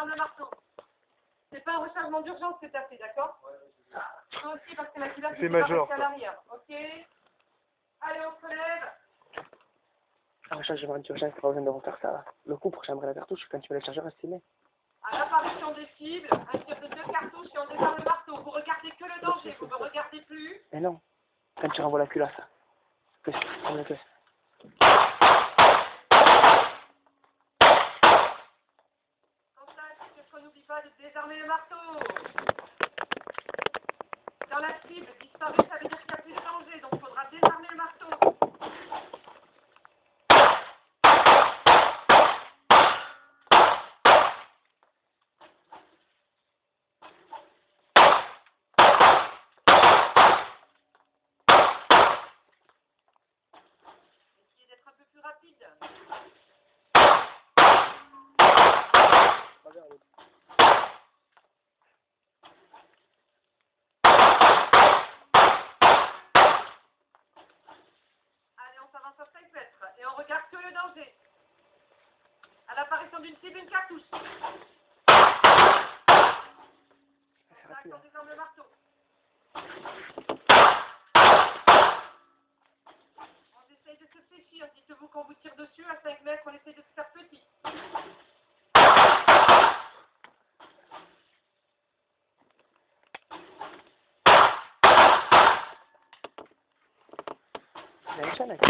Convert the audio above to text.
désarme le marteau. C'est pas un rechargement d'urgence que tu as fait, d'accord? Toi aussi, parce que la C'est major. à l'arrière, ok? Allez, on se relève. Un rechargement d'urgence, pas besoin de refaire ça. Le coup pour chambrer la cartouche, quand tu mets le chargeur, estimé. À l'apparition des cibles, un tir de 2 cartouches et on désarme le marteau. Vous regardez que le danger, vous ne regardez plus. Mais non, quand tu renvoies la culasse. Que comme la culasse. Quand ça insiste, qu'on n'oublie pas de désarmer le marteau. Dans la cible, disparu, ça veut dire qu'il n'y a plus de danger, donc il faudra désarmer le marteau. Essayez d'être un peu plus rapide. Allez, on s'avance sur 5 mètres et on regarde que le danger. À l'apparition d'une cible, une cartouche. On désarme le marteau. On essaye de se séchir. Dites-vous qu'on vous tire dessus à 5 mètres, on essaye de se faire petit. Il y a une chaîne avec.